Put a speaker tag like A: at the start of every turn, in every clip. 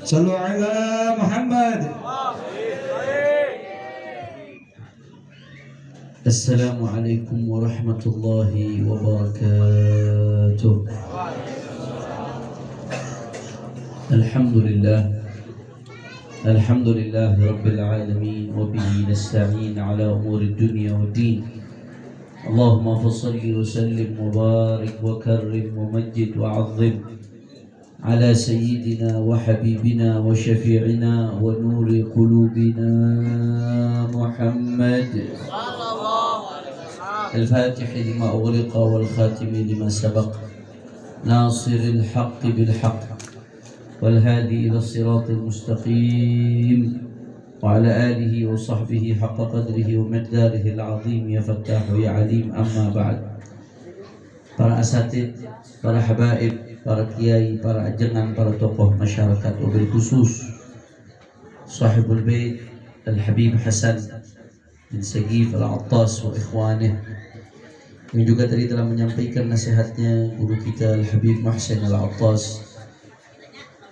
A: صلوا على محمد. السلام عليكم ورحمة الله وبركاته. الحمد لله رب العالمين، وبه نستعين على أمور الدنيا والدين. اللهم فصل وسلم وبارك وكرم ومجد وعظم على سيدنا وحبيبنا وشفيعنا ونور قلوبنا محمد الفاتح لما أغلق والخاتم لما سبق، ناصر الحق بالحق والهادي إلى الصراط المستقيم، وعلى آله وصحبه حق قدره ومقداره العظيم. يا فتاح يا عليم. أما بعد، para asatid, para habaib, para kiai, para ajengan, para tokoh masyarakat, wabil khusus sahibul bait Al-Habib Hasan bin Sagif Al-Attas wa ikhwanih, yang juga tadi telah menyampaikan nasihatnya guru kita Al-Habib Muhsin Al-Attas,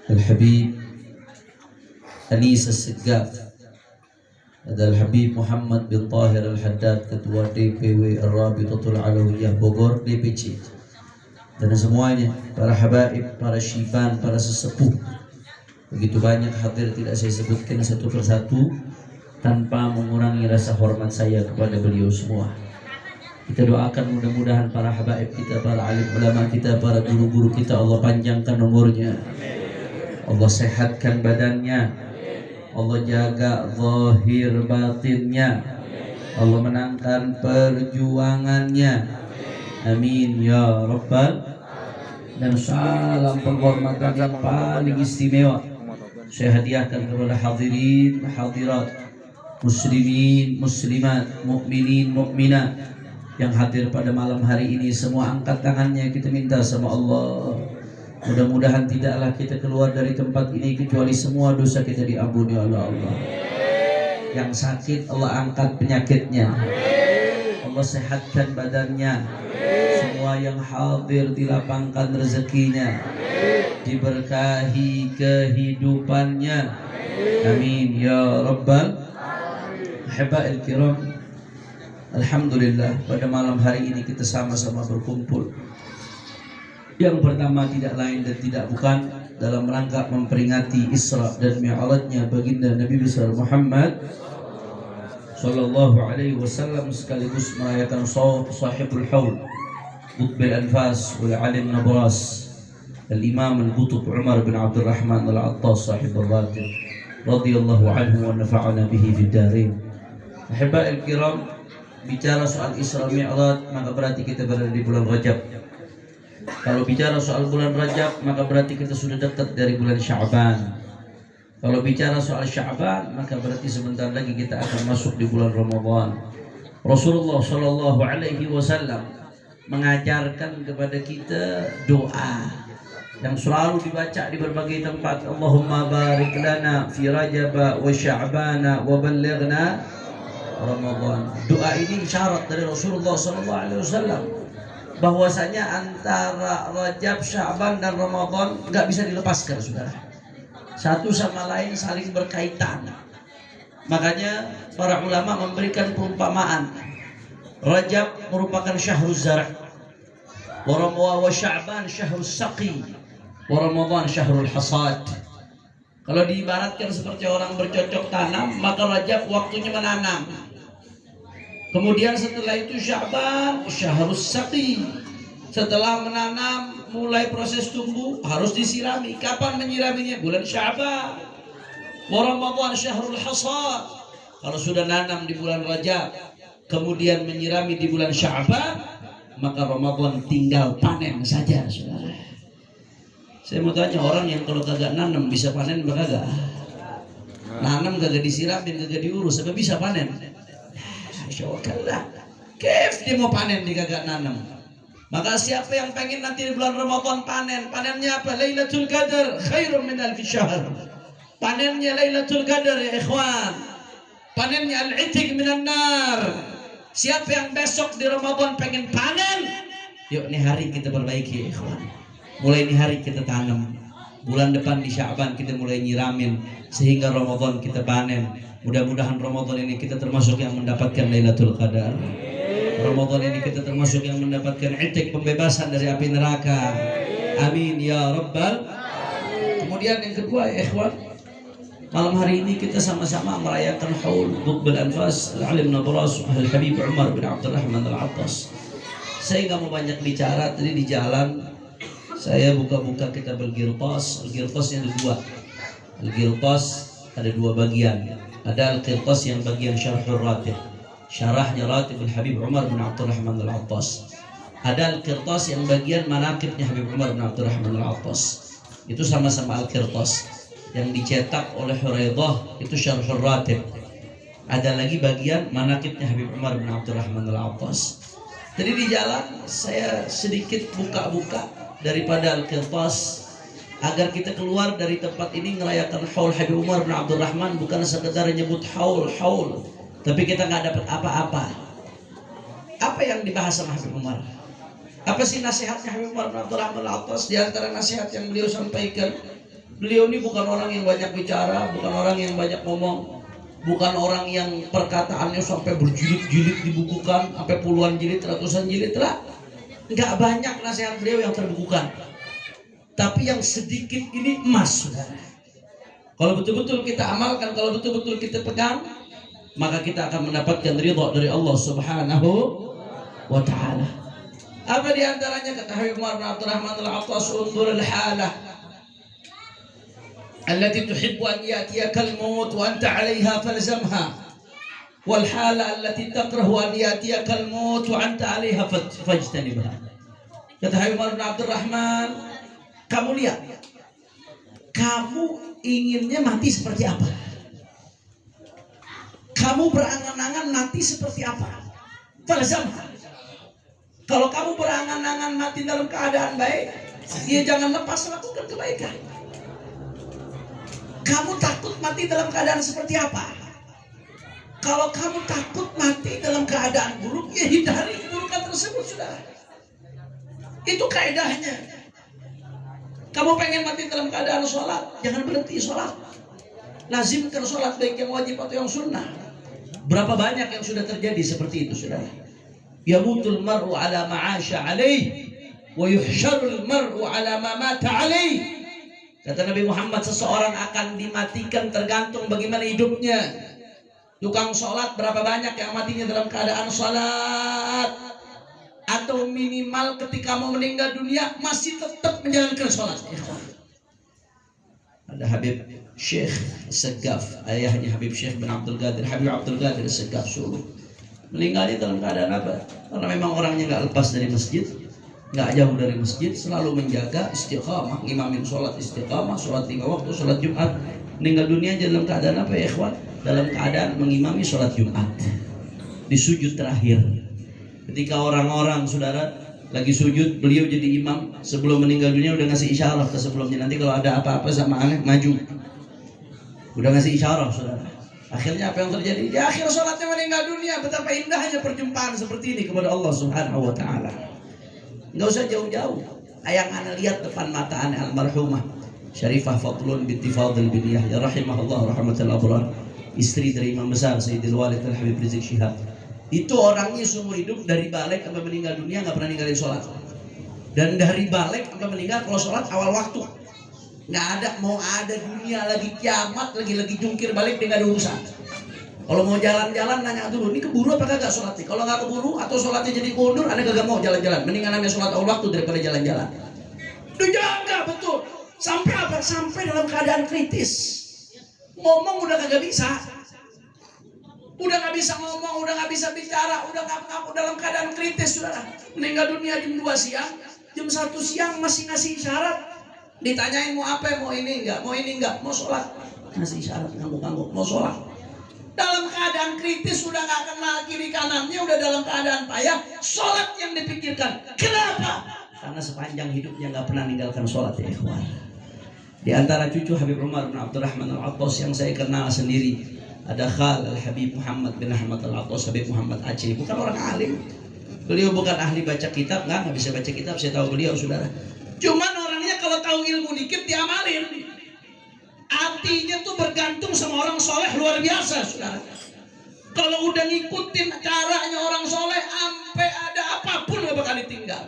A: Al-Habib Anis As-Sigaf, ada Al-Habib Muhammad bin Tahir Al-Haddad, Ketua DPW Ar-Rabitatul Alawiyah Bogor DPC, dan semuanya, para habaib, para syifan, para sesepuh, begitu banyak hadir, tidak saya sebutkan satu persatu tanpa mengurangi rasa hormat saya kepada beliau semua. Kita doakan mudah-mudahan para habaib kita, para alim ulama kita, para guru-guru kita, Allah panjangkan umurnya, Allah sehatkan badannya, Allah jaga zahir batinnya, Allah menangkan perjuangannya. Amin ya rabbal. Dan salam penghormatan yang paling istimewa saya hadiahkan kepada hadirin hadirat, muslimin muslimat, mukminin mukminat yang hadir pada malam hari ini. Semua angkat tangannya, kita minta sama Allah, mudah-mudahan tidaklah kita keluar dari tempat ini kecuali semua dosa kita diampuni oleh Allah. Yang sakit Allah angkat penyakitnya, Allah sehatkan badannya. Semua yang hadir dilapangkan rezekinya, diberkahi kehidupannya. Amin ya rabbal habail kiram. Alhamdulillah, pada malam hari ini kita sama-sama berkumpul. Yang pertama tidak lain dan tidak bukan dalam rangka memperingati Isra dan Mi'rajnya baginda Nabi besar Muhammad sallallahu alaihi wasallam, sekaligus merayakan sahibul haul Qutbil Anfas wal Alim Nabras Al-Imam Al-Qutb Umar bin Abdul Rahman Al-Attas sahibul Ratib radhiyallahu anhu wa nafa'ana bihi fid darin. Ahiba'il kiram, bicara soal Isra Mi'raj maka berarti kita berada di bulan Rajab. Kalau bicara soal bulan Rajab maka berarti kita sudah dekat dari bulan Sya'ban. Kalau bicara soal Sya'ban maka berarti sebentar lagi kita akan masuk di bulan Ramadan. Rasulullah sallallahu alaihi wasallam mengajarkan kepada kita doa yang selalu dibaca di berbagai tempat. Allahumma barik lana fi Rajab wa Sya'ban wa ballighna Ramadan. Doa ini isyarat dari Rasulullah sallallahu alaihi wasallam bahwasanya antara Rajab, Sya'ban dan Ramadan nggak bisa dilepaskan, saudara. Satu sama lain saling berkaitan. Makanya para ulama memberikan perumpamaan. Rajab merupakan syahrul zar', wa Sya'ban syahrul saqi, wa Ramadan syahrul hasad. Kalau diibaratkan seperti orang bercocok tanam, maka Rajab waktunya menanam. Kemudian setelah itu Sya'ban syahrul saqi. Setelah menanam, mulai proses tumbuh, harus disirami. Kapan menyiraminya? Bulan Sya'ban. Wa Ramadan syahrul hasad. Kalau sudah nanam di bulan Rajab, kemudian menyirami di bulan Sya'ban, maka Ramadan tinggal panen saja, saudara. Saya mau tanya, orang yang kalau kagak nanam bisa panen apa kagak? Nanam kagak disiramin, kagak diurus, apa bisa panen? Insyaallah. Kef dia mau panen dia kagak nanam. Maka siapa yang pengen nanti di bulan Ramadan panen, panennya apa? Lailatul Qadar khairum min alfi syahr. Panennya Lailatul Qadar ya ikhwan. Panennya al-'itq minan nar. Siapa yang besok di Ramadan pengen panen, yuk nih hari kita perbaiki ya ikhwan. Mulai nih hari kita tanam. Bulan depan di Sya'ban kita mulai nyiramin sehingga Ramadan kita panen. Mudah-mudahan Ramadan ini kita termasuk yang mendapatkan Lailatul Qadar. Ramadan ini kita termasuk yang mendapatkan itik, pembebasan dari api neraka. Amin ya rabbal. Kemudian yang kedua ya ikhwan, malam hari ini kita sama-sama merayakan haul Qutbul Anfas Al-Alim Nabras Al-Habib Umar bin Abdurrahman Al-Attas. Saya nggak mau banyak bicara, tadi di jalan saya buka-buka kitab Al-Qirtas. Al-Qirtasnya ada dua. Al-Qirtas ada dua bagian. Ada Al-Qirtas yang bagian Syarhul Ratib, syarahnya Ratib Al-Habib Umar bin Abdurrahman Al-Attas. Ada Al-Qirtas yang bagian manaqibnya Habib Umar bin Abdurrahman Al-Attas. Itu sama-sama Al-Qirtas. Yang dicetak oleh Huraidah itu Syarhul Ratib. Ada lagi bagian manaqibnya Habib Umar bin Abdurrahman Al-Attas. Jadi di jalan saya sedikit buka-buka daripada Al-Qirtas agar kita keluar dari tempat ini ngerayakan haul Habib Umar bin Abdurrahman, bukan sekedar nyebut haul tapi kita nggak dapat apa-apa. Apa yang dibahas sama Habib Umar? Apa sih nasihatnya Habib Umar bin Abdurrahman Al-Attas? Di antara nasihat yang beliau sampaikan, beliau ini bukan orang yang banyak bicara, bukan orang yang banyak ngomong, bukan orang yang perkataannya sampai berjilid-jilid dibukukan, sampai puluhan jilid, ratusan jilid lah. Nggak banyak nasihat beliau yang terbukukan, tapi yang sedikit ini emas, saudara. Kalau betul-betul kita amalkan, kalau betul-betul kita pegang, maka kita akan mendapatkan ridha dari Allah Subhanahu wa Ta'ala. Apa di antaranya kata Habib Umar bin Abdurrahman Al-Attas, unzur al-halah allati tuhibbu an yatiyaka al-maut wa anta 'alayha falzamha, wal hala allati takrahu an yatiyaka al-maut wa anta 'alayha fajtanibha. Kata Habib Umar bin Abdurrahman, kamu lihat, kamu inginnya mati seperti apa? Kamu berangan-angan mati seperti apa? Falzamha. Kalau kamu berangan-angan mati dalam keadaan baik, ya jangan lepas lakukan kebaikan. Kamu takut mati dalam keadaan seperti apa? Kalau kamu takut mati dalam keadaan buruk, ya hindari keburukan tersebut, saudara. Itu kaedahnya. Kamu pengen mati dalam keadaan sholat, jangan berhenti sholat. Lazimkan sholat, baik yang wajib atau yang sunnah. Berapa banyak yang sudah terjadi seperti itu, saudara. Yamutul mar'u ala ma'asha alaih, wa yuhsyarul mar'u ala ma mata alaih. Kata Nabi Muhammad, seseorang akan dimatikan tergantung bagaimana hidupnya. Tukang sholat berapa banyak yang matinya dalam keadaan sholat, atau minimal ketika mau meninggal dunia masih tetap menjalankan sholat. Ada Habib Syekh Segaf, ayahnya Habib Syekh bin Abdul Qadir, Habib Abdul Qadir Segaf Suluh, meninggalnya dalam keadaan apa? Karena memang orangnya nggak lepas dari masjid, nggak jauh dari masjid, selalu menjaga istiqamah, ngimamin sholat istiqamah, sholat 5 waktu, sholat Jumat. Meninggal dunia dalam keadaan apa ya ikhwan? Dalam keadaan mengimami sholat Jumat di sujud terakhir. Ketika orang-orang, saudara, lagi sujud, beliau jadi imam. Sebelum meninggal dunia udah ngasih isyarat ke sebelumnya, nanti kalau ada apa-apa sama aneh maju. Udah ngasih isyarat, saudara. Akhirnya apa yang terjadi? Di akhir sholatnya meninggal dunia. Betapa indahnya perjumpaan seperti ini kepada Allah Subhanahu wa Ta'ala. Nggak usah jauh-jauh. Yang anda lihat depan mata anda almarhumah Syarifah Fadlun binti Fadl bin Yahya rahimahullah rahmatul abrar, istri dari Imam Besar Sayyidil Walid Al-Habib Rizik Syihab. Itu orangnya seumur hidup dari balik sampai meninggal dunia nggak pernah ninggalin sholat. Dan dari balik sampai meninggal kalau sholat awal waktu. Nggak ada, mau ada dunia lagi kiamat lagi jungkir balik dia nggak ada urusan. Kalau mau jalan-jalan nanya dulu, ini keburu apa kagak sholatnya? Kalau nggak keburu atau sholatnya jadi mundur, anda kagak mau jalan-jalan. Mendingan namanya sholat awal waktu daripada jalan-jalan. Dijaga betul. Sampai apa? Sampai dalam keadaan kritis. Ngomong udah kagak bisa. Udah nggak bisa ngomong, udah nggak bisa bicara, udah nggak dalam keadaan kritis, saudara. Meninggal dunia jam 2 siang, jam 1 siang masih ngasih isyarat. Ditanyain mau apa? Mau ini enggak? Mau ini enggak? Mau sholat? Ngasih isyarat, ngangguk-ngangguk, mau sholat. Dalam keadaan kritis, udah nggak kenal kiri kanannya, udah dalam keadaan payah, sholat yang dipikirkan. Kenapa? Karena sepanjang hidupnya nggak pernah meninggalkan sholat, ya ikhwan. Di antara cucu Habib Umar bin Abdurrahman Al-Attas yang saya kenal sendiri, ada Khal Al-Habib Muhammad bin Ahmad Al-Attas, Habib Muhammad Aceh. Bukan orang alim, beliau bukan ahli baca kitab, nggak bisa baca kitab, saya tahu beliau, saudara. Cuman orangnya kalau tahu ilmu dikit diamalin. Artinya tuh bergantung sama orang soleh luar biasa, saudara. Kalau udah ngikutin caranya orang soleh, sampai ada apapun gak bakal ditinggal.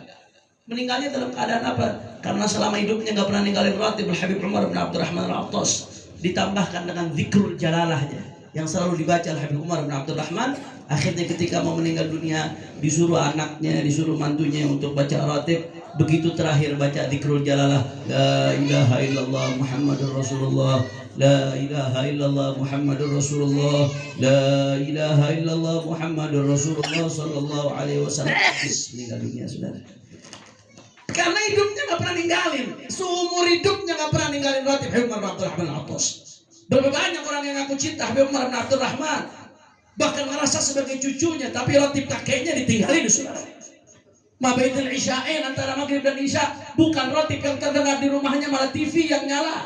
A: Meninggalnya dalam keadaan apa? Karena selama hidupnya gak pernah ninggalin ratib Habib Umar bin Abdurrahman Al-Attas. Ditambahkan dengan zikrul jalalahnya yang selalu dibaca Habib Umar bin Abdurrahman. Akhirnya ketika mau meninggal dunia, disuruh anaknya, disuruh mantunya untuk baca ratib. Begitu terakhir baca zikrul jalalah, la ilaha illallah Muhammadur Rasulullah, la ilaha illallah Muhammadur Rasulullah, la ilaha illallah Muhammadur Rasulullah sallallahu alaihi wasallam. Meninggal dunia, saudara. Karena hidupnya gak pernah ninggalin, seumur hidupnya gak pernah ninggalin ratib Habib Umar bin Abdurrahman Al-Attas. Berapa banyak orang yang ngaku cinta Habib Umar bin Abdurrahman, bahkan merasa sebagai cucunya, tapi ratib kakeknya ditinggalin, saudara. Mabaitul Isya'in, antara maghrib dan isya, bukan ratib yang terdengar di rumahnya, malah TV yang nyala.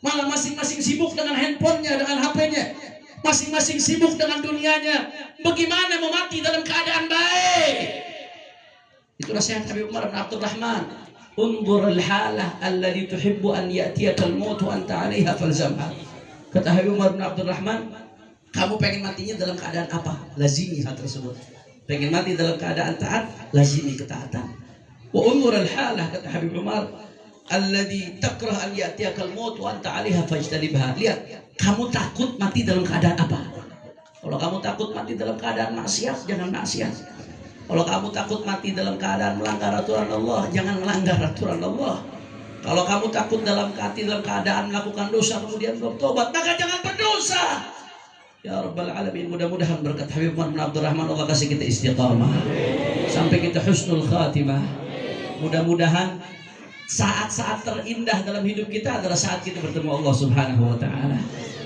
A: Malah masing-masing sibuk dengan handphonenya, dengan HP-nya. Masing-masing sibuk dengan dunianya. Bagaimana mau mati dalam keadaan baik? Itu nasihat Habib Umar bin Abdurrahman. Unzur al-halah alladhi tuhibbu an ya'tiyaka al-maut wa anta 'alayha falzamha. Kata Habib Umar bin Abdurrahman, kamu pengen matinya dalam keadaan apa? Lazimi hal tersebut. Pengen mati dalam keadaan taat, lazimi ketaatan. Wa unzur al-halah, kata Habib Umar, alladhi takrah an ya'tiyaka al-maut wa anta 'alayha fajtanibha. Lihat, kamu takut mati dalam keadaan apa? Kalau kamu takut mati dalam keadaan maksiat, jangan maksiat. Kalau kamu takut mati dalam keadaan melanggar aturan Allah, jangan melanggar aturan Allah. Kalau kamu takut dalam keadaan melakukan dosa kemudian belum tobat, maka jangan berdosa. Ya Rabbal Alamin, mudah-mudahan berkat Habib Umar bin Abdurrahman Allah kasih kita istiqamah sampai kita husnul khatimah. Mudah-mudahan saat-saat terindah dalam hidup kita adalah saat kita bertemu Allah Subhanahu wa taala.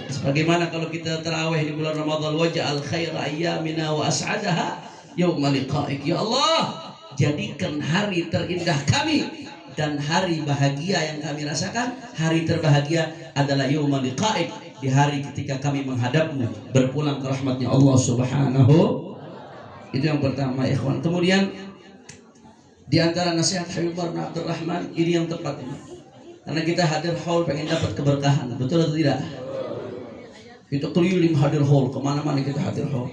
A: Sebagaimana kalau kita tarawih di bulan Ramadan, waja'al khaira ayyamina wa as'adaha yauma liqa'ik. Ya Allah, jadikan hari terindah kami dan hari bahagia yang kami rasakan, hari terbahagia adalah yauma liqa'ik, di hari ketika kami menghadapmu, berpulang ke rahmatnya Allah Subhanahu. Itu yang pertama, ikhwan. Kemudian di antara nasihat Habib Umar bin Abdurrahman, ini yang tepat ini. Karena kita hadir haul pengen dapat keberkahan, betul atau tidak? Kita keliling hadir haul, kemana-mana kita hadir haul.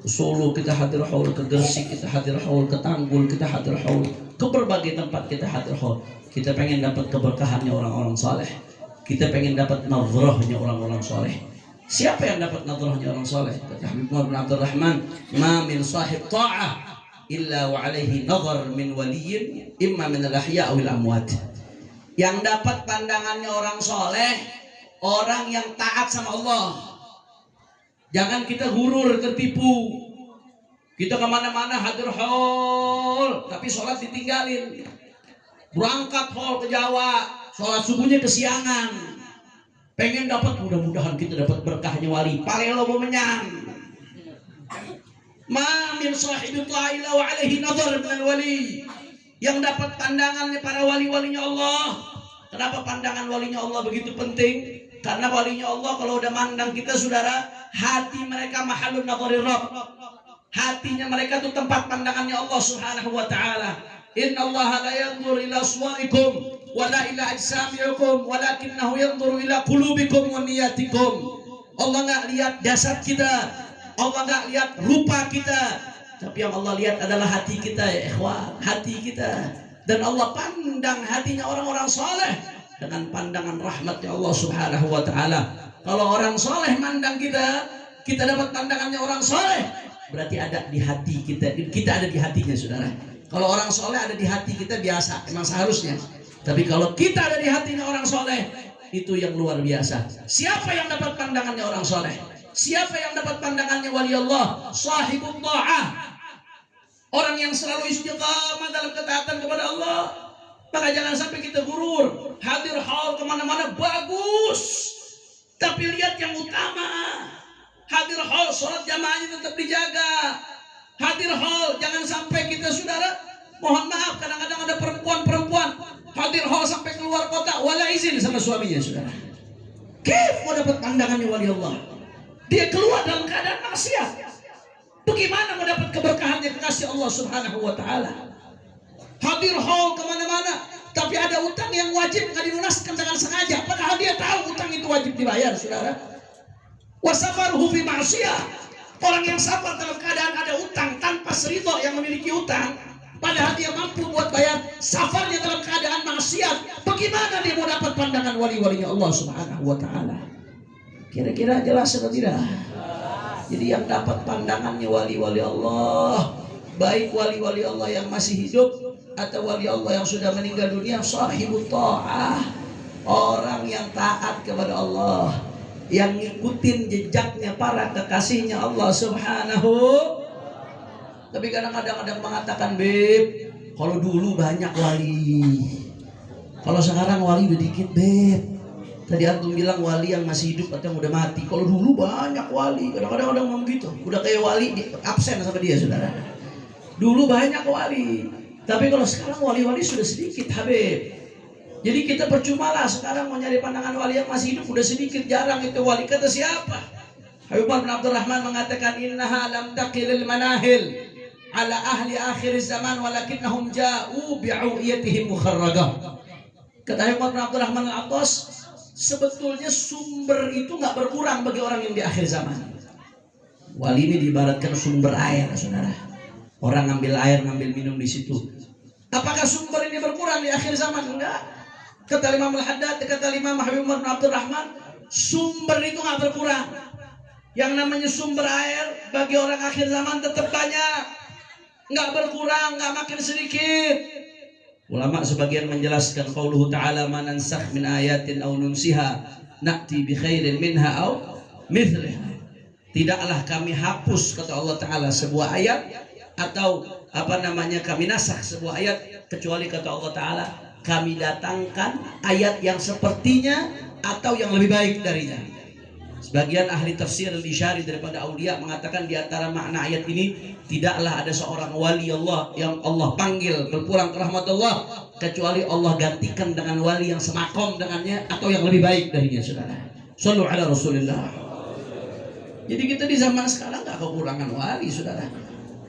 A: Ke Solo kita hadir haul, ke Gresik kita hadir haul, ke Tanggul kita hadir haul, ke berbagai tempat kita hadir haul. Kita pengen dapat keberkahannya orang-orang saleh. Kita pengen dapat nazrahnya orang-orang soleh. Siapa yang dapat nazrahnya orang soleh? Kata Habib Umar bin Abdurrahman, ma min sahib ta'ah illa wa alaihi nazar min waliyin imma min al-ahya' awil amwat. Yang dapat pandangannya orang soleh, orang yang taat sama Allah. Jangan kita gurur, tertipu. Kita kemana-mana hadir haul, tapi sholat ditinggalin. Berangkat haul ke Jawa, sholat subuhnya kesiangan. Pengen dapat, mudah-mudahan kita dapat berkahnya wali. Palelo mau menyang. Ma min sahibi ta'ila wa alaihi nazar min wali. Yang dapat pandangannya para wali-walinya Allah. Kenapa pandangan walinya Allah begitu penting? Karena walinya Allah kalau udah mandang kita, saudara, hati mereka mahalun nazarir Rabb. Hatinya mereka tuh tempat pandangannya Allah Subhanahu wa taala. Inna Allah la yanzur ila suwarikum wala ila ajsamikum walakinnahu yanzur ila qulubikum wa niyatikum. Allah enggak lihat jasad kita, Allah enggak lihat rupa kita, tapi yang Allah lihat adalah hati kita, ya ikhwan, hati kita. Dan Allah pandang hatinya orang-orang saleh dengan pandangan rahmatnya Allah Subhanahu wa taala. Kalau orang saleh mandang kita, kita dapat pandangannya orang saleh, berarti ada di hati kita. Kita ada di hatinya, saudara. Kalau orang soleh ada di hati kita biasa, emang seharusnya. Tapi kalau kita ada di hatinya orang soleh, itu yang luar biasa. Siapa yang dapat pandangannya orang soleh? Siapa yang dapat pandangannya wali Allah? Sahibul ta'ah. Orang yang selalu istiqamah dalam ketaatan kepada Allah. Maka jangan sampai kita gurur. Hadir haul kemana-mana bagus, tapi lihat yang utama. Hadir haul, sholat jamaahnya tetap dijaga. Hadir haul, jangan sampai kita, saudara, mohon maaf, kadang-kadang ada perempuan hadir haul sampai keluar kota, wala izin sama suaminya, saudara. Kif mau dapat pandangannya wali Allah? Dia keluar dalam keadaan maksiat. Bagaimana mau dapat keberkahannya kekasih Allah Subhanahu wa taala? Hadir haul kemana-mana,
B: Tapi ada utang yang wajib nggak dilunaskan dengan sengaja, padahal dia tahu utang itu wajib dibayar, saudara. Wasafaruhu fi ma'siyah. Orang yang sabar dalam keadaan ada utang tanpa seridho yang memiliki utang, padahal dia mampu buat bayar, safarnya dalam keadaan maksiat, bagaimana dia mau dapat pandangan wali-walinya Allah Subhanahu wa Ta'ala? Kira-kira jelas atau tidak? Jadi yang dapat pandangannya wali-wali Allah, baik wali-wali Allah yang masih hidup atau wali Allah yang sudah meninggal dunia, sahibut ta'ah, orang yang taat kepada Allah, yang ngikutin jejaknya para kekasihnya Allah Subhanahu. Tapi kadang-kadang ada yang mengatakan, Beb, kalau dulu banyak wali, kalau sekarang wali udah dikit, Beb. Tadi antum bilang wali yang masih hidup atau yang udah mati. Kalau dulu banyak wali, kadang-kadang ada yang ngomong gitu. Udah kayak wali absen sama dia, saudara. Dulu banyak wali, tapi kalau sekarang wali-wali sudah sedikit, Habib. Jadi kita percuma lah sekarang mau nyari pandangan wali yang masih hidup, udah sedikit, jarang itu wali. Kata siapa? Habib bin Abdurrahman mengatakan, innaha lam taqilil manahil ala ahli akhir zaman walakinnahum ja'u bi'u'iyatihim mukharragah. Kata Habib bin Abdurrahman al-Attas, sebetulnya sumber itu nggak berkurang bagi orang yang di akhir zaman. Wali ini diibaratkan sumber air, saudara. Orang ngambil air, ngambil minum di situ. Apakah sumber ini berkurang di akhir zaman? Enggak. Kata Imam Al-Haddad, kata Imam Habib bin Abdurrahman, sumber itu nggak berkurang. Yang namanya sumber air bagi orang akhir zaman tetap banyak, nggak berkurang, nggak makin sedikit. Ulama sebagian menjelaskan qauluhu ta'ala ma nansakh min ayatin aw nunsiha na'ti bi khairin minha aw mithliha. Tidaklah kami hapus, kata Allah Ta'ala, sebuah ayat atau kami nasakh sebuah ayat, kecuali kata Allah Ta'ala kami datangkan ayat yang sepertinya atau yang lebih baik darinya. Sebagian ahli tafsir al-Isyari daripada aulia mengatakan di antara makna ayat ini, tidaklah ada seorang wali Allah yang Allah panggil berpulang ke rahmat Allah kecuali Allah gantikan dengan wali yang semakom dengannya atau yang lebih baik darinya, saudara. Shallu ala Rasulillah. Jadi kita di zaman sekarang gak kekurangan wali, saudara.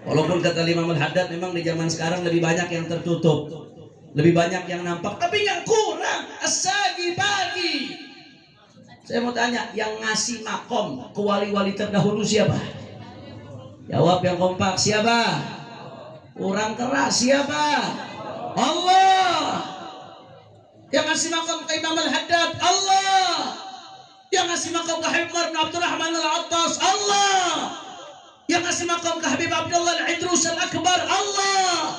B: Walaupun kata Imam Al-Haddad memang di zaman sekarang lebih banyak yang tertutup, lebih banyak yang nampak, tapi yang kurang as-sagi bagi. Saya mau tanya, yang ngasih makom ke wali-wali terdahulu siapa? Jawab yang kompak, siapa? Kurang keras, siapa? Allah. Yang ngasih makom ke Imam Al-Haddad, Allah. Yang ngasih makom ke Habib bin Abdurrahman al-Attas, Allah. Yang ngasih makom ke Habib Abdullah al-Idrus al-Akbar, Allah.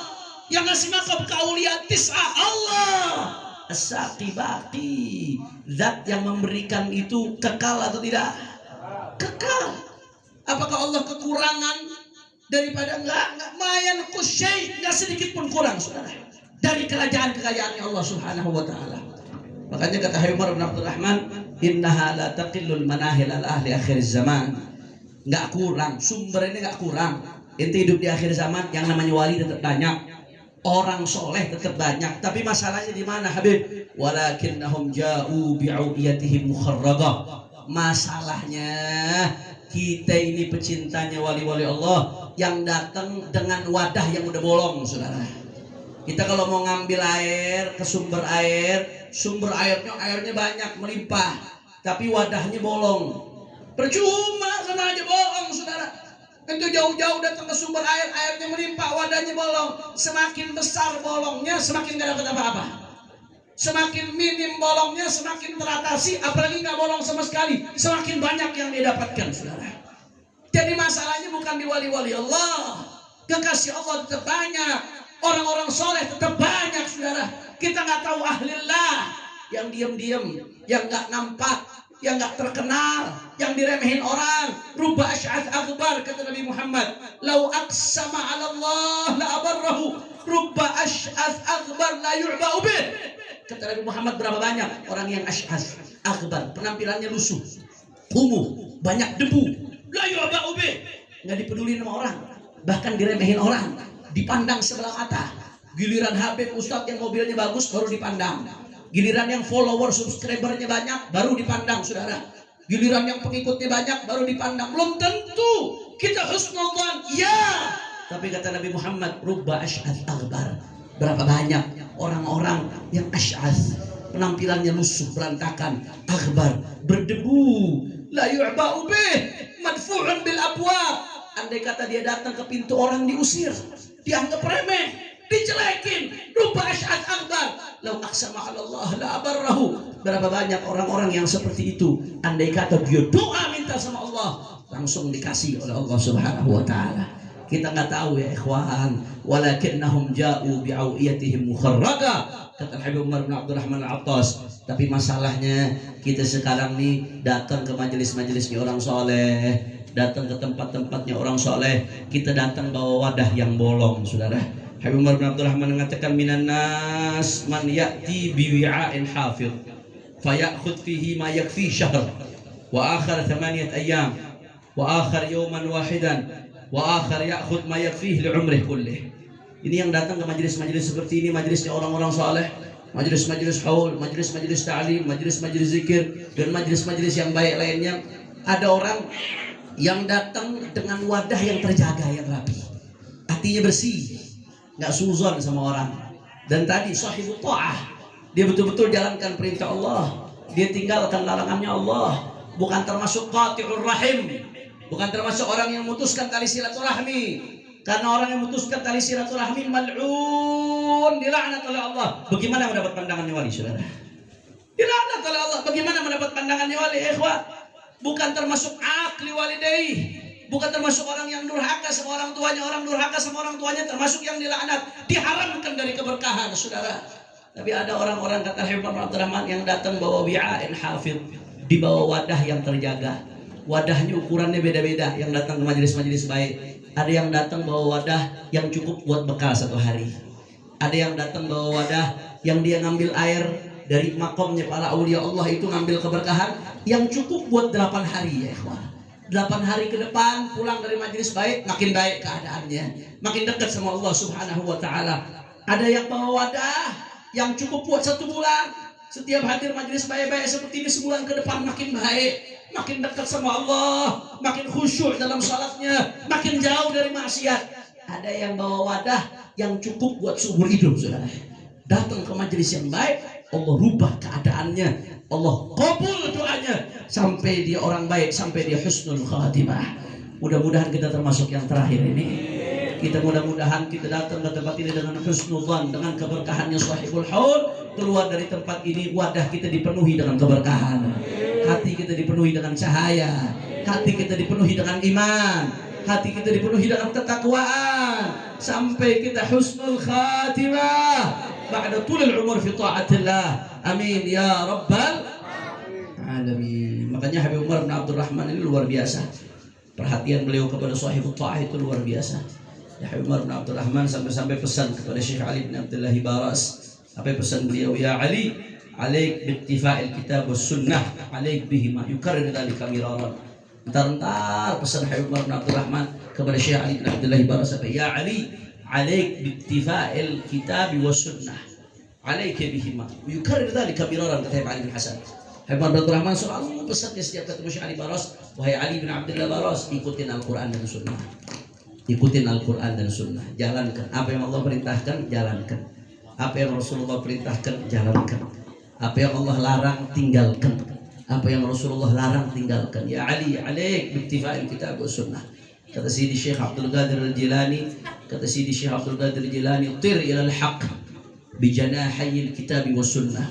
B: Yang ngasih makom ke Aulia Tis'ah, Allah. As-Saqi baqi, zat yang memberikan itu kekal atau tidak? Kekal. Apakah Allah kekurangan daripada? Enggak mayan kusyai, enggak sedikit pun kurang, saudara, dari kerajaan-kekayaannya Allah Subhanahu wa Ta'ala. Makanya kata Habib bin Abdurrahman, innaha la taqillul manahil al ahli akhir zaman. Enggak kurang, sumber ini enggak kurang. Ente hidup di akhir zaman, yang namanya wali tetap banyak, orang soleh tetap banyak, tapi masalahnya di mana, Habib? Walakinnahum ja'u bi'u'iyatihim mukharragah. Masalahnya kita ini pecintanya wali-wali Allah yang datang dengan wadah yang udah bolong, saudara. Kita kalau mau ngambil air ke sumber airnya banyak, melimpah, tapi wadahnya bolong. Percuma, sama aja bohong, saudara. Itu jauh-jauh datang ke sumber air, airnya melimpah, wadahnya bolong. Semakin besar bolongnya, semakin gak dapat apa-apa. Semakin minim bolongnya, semakin teratasi. Apalagi gak bolong sama sekali, semakin banyak yang dia dapatkan, saudara. Jadi masalahnya bukan di wali-wali Allah. Kekasih Allah tetap banyak, orang-orang soleh tetap banyak, saudara. Kita gak tahu ahlillah, yang diam-diam, yang gak nampak, yang gak terkenal, yang diremehin orang. Rubba asy'ath aghbar, kata Nabi Muhammad, lau aqsama 'ala Allah la abarrahu, rubba asy'ath aghbar la yu'ba'u bih. Kata Nabi Muhammad, berapa banyak orang yang asy'ath aghbar, penampilannya lusuh, kumuh, banyak debu, la yu'ba'u bih, enggak dipeduli sama orang, bahkan diremehin orang, dipandang sebelah mata. Giliran Habib Ustadz yang mobilnya bagus baru dipandang. Giliran yang follower subscribernya banyak baru dipandang, saudara. Giliran yang pengikutnya banyak baru dipandang. Belum tentu kita husnudzan, ya. Tapi kata Nabi Muhammad, rubba asy'ath aghbar, berapa banyak orang-orang yang asy'ath, penampilannya lusuh berantakan, aghbar, berdebu, la yu'ba'u bih, madfu'un bil abwab. Andai kata dia datang ke pintu orang diusir, dianggap remeh, dijelekin, rupa asy'ath aghbar. Lau aqsama 'ala Allah la abarrahu. Berapa banyak orang-orang yang seperti itu, andai kata dia doa minta sama Allah, langsung dikasih oleh Allah Subhanahu wa taala. Kita nggak tahu ya ikhwan, walakinnahum ja'u bi'awiyatihim mukharraga, kata Habib Umar bin Abdurrahman Al-Attas. Tapi masalahnya kita sekarang nih datang ke majelis-majelisnya orang soleh, datang ke tempat-tempatnya orang soleh, kita datang bawa wadah yang bolong, saudara. Habib Umar bin Abdurrahman mengatakan, minan nas man ya'ti biwi'a'in hafir fayakhudh fihi ma yakfi syahr wa akhar 8 ayyam wa akhar yawman wahidan wa akhar ya'khudh ma yakfihi li'umrih kullih. Ini yang datang ke majelis-majelis seperti ini, majelisnya orang-orang saleh, majelis-majelis haul, majelis-majelis ta'lim, majelis-majelis zikir, dan majelis-majelis yang baik lainnya. Ada orang yang datang dengan wadah yang terjaga, yang rapi, hatinya bersih, nggak suzon sama orang. Dan tadi sahibut ta'ah, dia betul-betul jalankan perintah Allah, dia tinggalkan larangannya Allah, bukan termasuk qati'ur rahim, bukan termasuk orang yang memutuskan tali silaturahmi. Karena orang yang memutuskan tali silaturahmi mal'un, dilaknat oleh Allah. Bagaimana mendapat pandangannya wali, saudara? Dilaknat oleh Allah. Bagaimana mendapat pandangannya wali, ikhwah? Bukan termasuk akli walidayh, bukan termasuk orang yang durhaka sama orang tuanya. Orang durhaka sama orang tuanya termasuk yang dilaknat, diharamkan dari keberkahan, saudara. Tapi ada orang-orang, kata Habib Abdurrahman, yang datang bawa bi'ain hafid, dibawa wadah yang terjaga. Wadahnya ukurannya beda-beda. Yang datang ke majelis-majelis baik, ada yang datang bawa wadah yang cukup buat bekal 1 hari. Ada yang datang bawa wadah yang dia ngambil air dari makomnya para aulia Allah, itu ngambil keberkahan yang cukup buat 8 hari, ya ikhwan. 8 hari ke depan pulang dari majelis baik, makin baik keadaannya, makin dekat sama Allah Subhanahu wa taala. Ada yang bawa wadah yang cukup buat 1 bulan. Setiap hadir majelis baik-baik seperti ini, sebulan ke depan makin baik, makin dekat sama Allah, makin khusyuk dalam salatnya, makin jauh dari maksiat. Ada yang bawa wadah yang cukup buat seumur hidup, saudara. Datang ke majelis yang baik, Allah rubah keadaannya, Allah kabul doanya, sampai dia orang baik, sampai dia husnul khatimah. Mudah-mudahan kita termasuk yang terakhir ini. Kita mudah-mudahan kita datang ke tempat ini dengan husnudzan, dengan keberkahannya sahibul haul. Keluar dari tempat ini, wadah kita dipenuhi dengan keberkahan, hati kita dipenuhi dengan cahaya, hati kita dipenuhi dengan iman, hati kita dipenuhi dengan ketakwaan, sampai kita husnul khatimah ba'da tulil umur fi ta'atillah. Amin ya rabbal alamin. Makanya Habib Umar bin Abdurrahman ini luar biasa. Perhatian beliau kepada sahibul ta'ah itu luar biasa. Ya, Habib Umar bin Abdurrahman sampai-sampai pesan kepada Syekh Ali bin Abdullah Baras. Apa pesan beliau? Ya Ali, alaik bittifa'il kitab was sunnah, alaik bihima, yukarrir dzalika miraran. Entar pesan Habib Umar bin Abdurrahman kepada Syekh Ali bin Abdullah Baras apa? Ya Ali, alaik bittifa'il kitab was sunnah, alaik bihima, yukarrir dzalika miraran, kata Ali bin Hasan. Habib Umar bin Abdurrahman selalu pesannya setiap ketemu Syekh Ali Baras, wahai Ali bin Abdullah Baras, ikutin Al-Quran dan Sunnah. Ikutin Al-Quran dan Sunnah, jalankan apa yang Allah perintahkan, jalankan apa yang Rasulullah perintahkan, jalankan apa yang Allah larang, tinggalkan apa yang Rasulullah larang, tinggalkan. Ya Ali, alaik bittifa'il kitab wa sunnah. Kata Sidi Syekh Abdul Qadir Al-Jilani, kata Sidi Syekh Abdul Qadir Al-Jilani, tir ila al-haq bijanahayil kitab wa sunnah.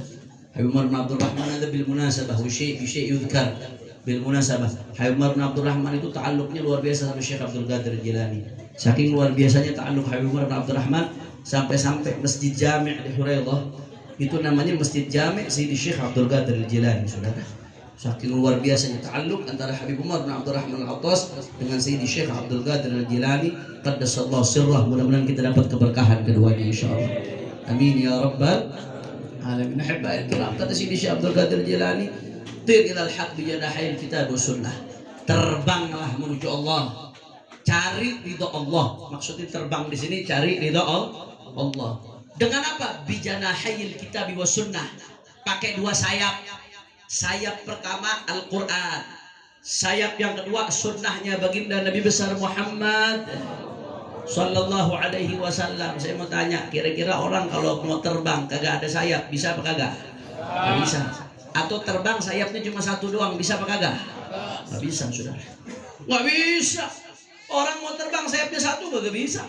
B: Habib Umar bin Abdurrahman ada bil munasabah wa syai' bi syai' yudhkar bil munasabah. Habib Umar bin Abdurrahman itu ta'alluqnya luar biasa sama Syekh Abdul Qadir Jilani. Saking luar biasanya ta'alluq Habib Umar bin Abdurrahman, sampai-sampai Masjid Jami' di Huraidah itu namanya Masjid Jami' Sayyidi Syekh Abdul Qadir Jilani, saudara. Saking luar biasanya ta'alluq antara Habib Umar bin Abdurrahman Al-Attas dengan Sayyidi Syekh Abdul Qadir Jilani. Qaddasallahu sirrah. Mudah-mudahan kita dapat keberkahan keduanya insyaallah. Amin ya rabbal alamin. Ahibba'il kiram. Kata Sayyidi Syekh Abdul Qadir Jilani, tir ilal haq bijanahail kitab wa sunnah. Terbanglah menuju Allah, cari ridho Allah. Maksudnya terbang di sini cari ridho Allah. Dengan apa? Bijanahail kitab wa sunnah. Pakai 2 sayap. Sayap pertama Al-Quran, sayap yang kedua sunnahnya baginda Nabi besar Muhammad.
A: Sallallahu alaihi wasallam. Saya mau tanya, kira-kira orang kalau mau terbang kagak ada sayap, bisa apa kagak? Nggak bisa. Atau terbang sayapnya cuma satu doang, bisa apa kagak? Nggak bisa, saudara. Nggak bisa. Orang mau terbang sayapnya satu kagak bisa.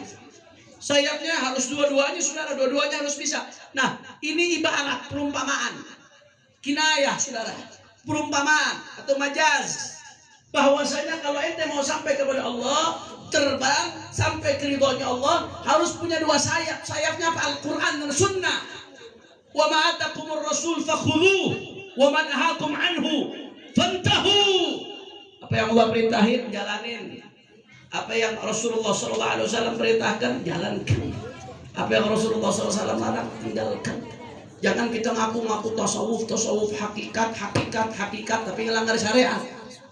A: Sayapnya harus dua-duanya, saudara. Dua-duanya harus bisa. Nah, ini ibarat perumpamaan, kinayah, saudara. Perumpamaan atau majaz. Bahwasanya kalau ente mau sampai kepada Allah, terbang sampai ke ridhonya Allah, harus punya dua sayap. Sayapnya apa? Al-Quran dan Sunnah. Wa ma atakumur rasul fakhudhuh wa man nahakum anhu fantahu. Apa yang Allah perintahin, jalanin. Apa yang Rasulullah SAW perintahkan, jalankan. Apa yang Rasulullah SAW larang, tinggalkan. Jangan kita ngaku-ngaku tasawuf, hakikat, tapi ngelanggar syariat.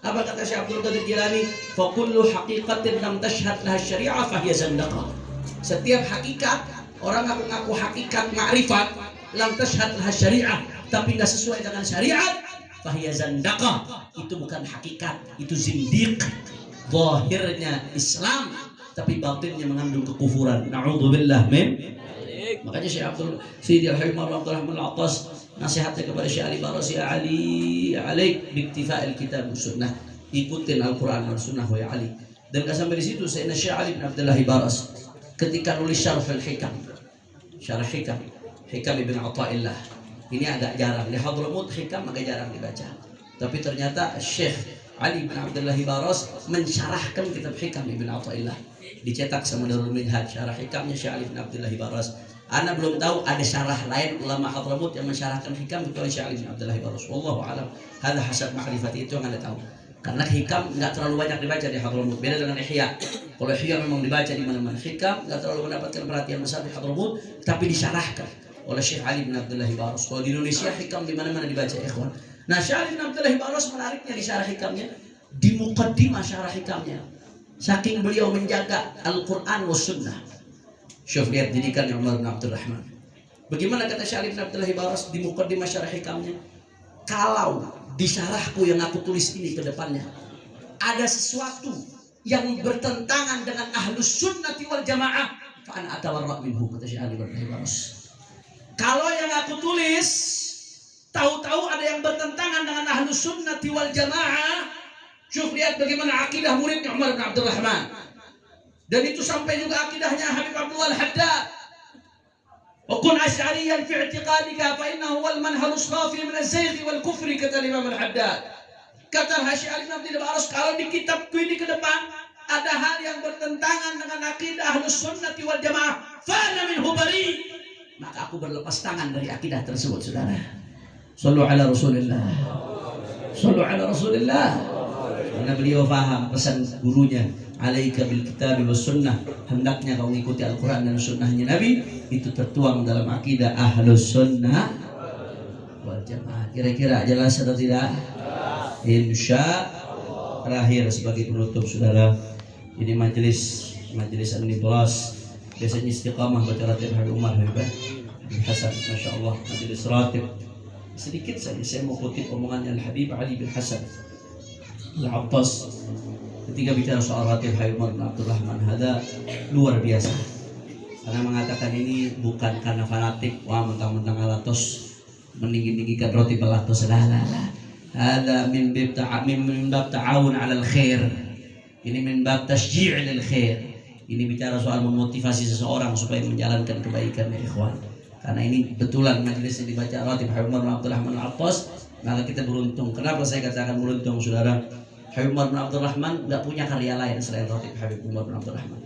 A: Apa kata Syekh Abdul Qadir Jilani? Fa kullu haqiqatin lam tashhad laha syari'ah fa hiya zandaqah. Setiap hakikat, orang ngaku-ngaku hakikat ma'rifat, lam tashhad laha syari'ah, tapi enggak sesuai dengan syariat, fa hiya zandaqah. Itu bukan hakikat, itu zindiq. Zahirnya Islam, tapi batinnya mengandung kekufuran. Na'udzubillah min. Makanya Syekh Abdul Sidi Al-Habib Abdul Rahman Al-Attas nasihatnya kepada Syekh Ali Baras, ya Ali alaik biktifa'il kitab sunnah, ikutin Al-Quran dan Sunnah ya Ali. Dan gak sampai di situ, Sayyidina Syekh Ali bin Abdullah Baras ketika nulis syarah al-hikam, syarah hikam ibn Athaillah, ini agak jarang di Hadramut, hikam agak jarang dibaca. Tapi ternyata Syekh Ali bin Abdullah Baras mensyarahkan kitab hikam ibn Athaillah, dicetak sama Darul Minhaj, syarah hikamnya Syekh Ali bin Abdullah Baras. Ana belum tahu ada syarah lain ulama Hadramut yang mensyarahkan hikam kecuali Syekh Ali bin Abdullah Baras. Wallahu a'lam. Hadza hasab ma'rifati, itu yang Anda tahu. Karena hikam enggak terlalu banyak dibaca di Hadramut. Beda dengan Ihya. Kalau Ihya memang dibaca di mana-mana. Hikam enggak terlalu mendapatkan perhatian besar di Hadramut, tapi disyarahkan oleh Syekh Ali bin Abdullah Baras. Kalau di Indonesia hikam di mana-mana dibaca, ikhwan. Nah, Syekh Ali bin Abdullah Baras menariknya di syarah hikamnya, di muqaddimah syarah hikamnya. Saking beliau menjaga Al-Quran was Sunnah. Syuf, lihat didikan Umar bin Abdul Rahman. Bagaimana kata Syekh Ali bin Abdullah Baras di muqaddimah syarah hikamnya? Kalau di syarahku yang aku tulis ini ke depannya ada sesuatu yang bertentangan dengan ahlus sunnati wal jamaah, fa ana atawarra minhu, kata Syekh Ali bin Abdullah Baras. Kalau yang aku tulis tahu-tahu ada yang bertentangan dengan ahlus sunnati wal jamaah, syuf, lihat bagaimana akidah muridnya Umar bin Abdul Rahman. Dan itu sampai juga akidahnya Habib Abdullah Al-Haddad. Wa kun asy'ariyan fi i'tiqadika fa innahu wal manhalus khafi min az-zaygh wal kufri, kata Imam Al-Haddad. Kata Syekh Ali bin Abdul Baras, kalau di kitabku ini ke depan ada hal yang bertentangan dengan akidah Ahlus Sunnati wal Jamaah, fa ana minhu bari, maka aku berlepas tangan dari akidah tersebut, saudara. Shallu ala Rasulillah. Shallu ala Rasulillah. Karena beliau paham pesan gurunya, alaika bil kitab was sunnah, hendaknya kau mengikuti Al-Quran dan sunnahnya Nabi. Itu tertuang dalam akidah Ahlus Sunnah wal Jamaah. Kira-kira jelas atau tidak? Insya terakhir sebagai penutup, saudara, ini majelis an-nibras biasanya istiqamah baca ratib Habib Umar Habib Hasan, masya Allah, majelis ratib. Sedikit saja saya mau kutip omongannya Al-Habib Ali bin Hasan Al-Attas ketika bicara soal ratib Habib Umar bin Abdul Rahman. Ada luar biasa, karena mengatakan ini bukan karena fanatik, wah mentang-mentang alatos meninggi-tinggikan ratib alatos, lah. Ada min bab ta'awun 'alal khair. Ini min bab tasji' lil khair. Ini bicara soal memotivasi seseorang supaya menjalankan kebaikan, ya ikhwan. Karena ini betulan majelis yang dibaca ratib Habib Umar bin Abdul Rahman Al-Attas, maka kita beruntung. Kenapa saya katakan beruntung, saudara? Habib Umar bin Abdul Rahman nggak punya karya lain selain ratib Habib Umar bin Abdul Rahman.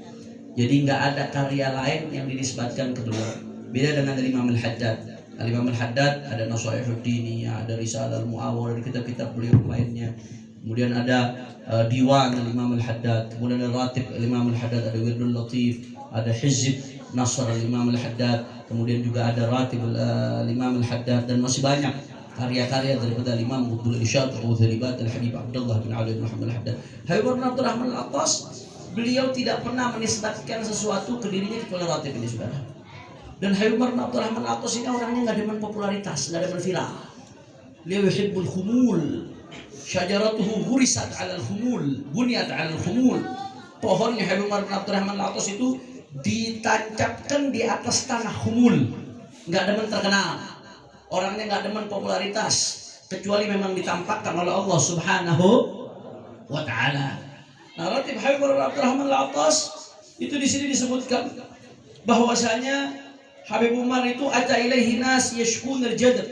A: Jadi nggak ada karya lain yang dinisbatkan ke beliau. Beda dengan dari Imam Al-Haddad. Al-Imam Al-Haddad ada Nasaihuddin, ada Risalah Al-Mu'awwal, ada kitab-kitab beliau lainnya. Kemudian ada Diwan Al-Imam Al-Haddad. Kemudian ada ratib Al-Imam Al-Haddad, ada Wirdul Latif, ada Hizb Nasr Al-Imam Al-Haddad. Kemudian juga ada ratib Al-Imam Al-Haddad, dan masih banyak karya-karya daripada Imam Abdul Irsyad Al-Uthalibat Al-Habib Abdullah bin Ali bin Muhammad Al-Haddad. Habib bin Abdul Rahman Al-Attas, beliau tidak pernah menisbatkan sesuatu ke dirinya kecuali ratib ini, saudara. Dan Habib bin Abdul Rahman Al-Attas ini orangnya nggak demen popularitas, nggak demen viral. Beliau yuhibbul khumul, syajaratuhu hurisat 'alal khumul, bunyat 'alal khumul. Pohonnya Habib bin Abdul Rahman Al-Attas itu
B: ditancapkan di atas tanah humul, nggak demen terkenal, orangnya nggak demen popularitas, kecuali memang ditampakkan oleh Allah Subhanahu wa Ta'ala. Nah, Ratib Habib Abdurrahman Al-Attas itu di sini disebutkan bahwasanya Habib Umar itu ata ilaihi nas yashkun al-jadb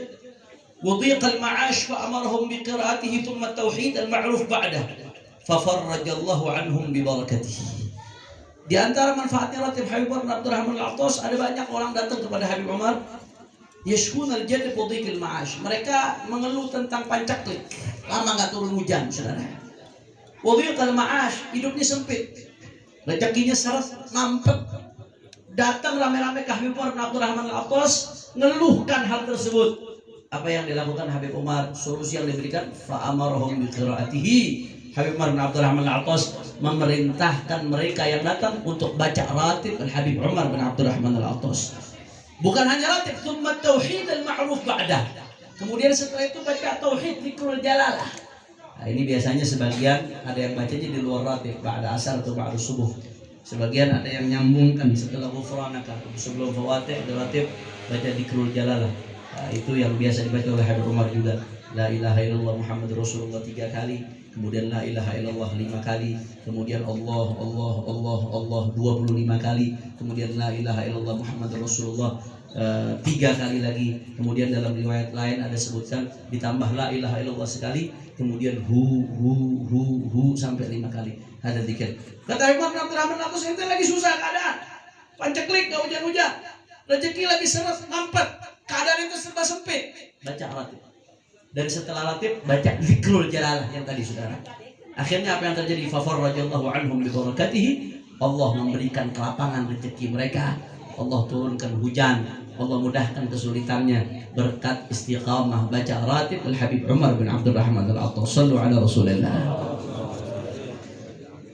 B: wa dhiq al-ma'ash fa amarahum bi qira'atihi thumma at-tauhid al-ma'ruf ba'dah fa farrajallahu anhum bi barakatihi. Di antara manfaatnya Ratib Habib Abdurrahman Al-Attas, ada banyak orang datang kepada Habib Umar yashkun al-jadb wa dhiq al-ma'ash. Mereka mengeluh tentang pancaklik, lama enggak turun hujan, Saudara. Wa dhiq al-ma'ash, hidupnya sempit, rezekinya seret, mampet. Datang rame-rame ke Habib Umar bin Abdurrahman Al-Attas, ngeluhkan hal tersebut. Apa yang dilakukan Habib Umar? Solusi yang diberikan, fa'amarahum biqiraatihi. Habib Umar bin Abdurrahman Al-Attas memerintahkan mereka yang datang untuk baca ratib Al-Habib Umar bin Abdurrahman Al-Attas. Bukan hanya ratib, tsumma tauhid al-ma'ruf ba'dah. Kemudian setelah itu baca tauhid zikrul jalalah. Nah, ini biasanya sebagian ada yang bacanya di luar ratib, ba'da asar atau ba'da subuh. Sebagian ada yang nyambungkan setelah ghufranaka, sebelum fawatih ada ratib baca zikrul jalalah. Nah, itu yang biasa dibaca oleh Habib Umar juga. La ilaha illallah Muhammad Rasulullah 3 kali, kemudian la ilaha illallah 5 kali, kemudian Allah 25 kali, kemudian la ilaha illallah Muhammad Rasulullah 3 kali lagi. Kemudian dalam riwayat lain ada sebutkan ditambah la ilaha illallah sekali, kemudian hu sampai 5 kali. Ada zikir. Kata Imam Abdurrahman Al-Attas, ente lagi susah keadaan, pancaklik, gak hujan-hujan, rezeki lagi seret, mampet, keadaan itu serba sempit, baca ratib. Dan setelah ratib baca zikrul jalalah yang tadi, Saudara. Akhirnya apa yang terjadi? Fafarrajallahu anhum bi barakatihi. Allah memberikan kelapangan rezeki mereka. Allah turunkan hujan, Allah mudahkan kesulitannya berkat istiqamah baca ratib Al-Habib Umar bin Abdurrahman Al-Attas. Shallu ala Rasulillah.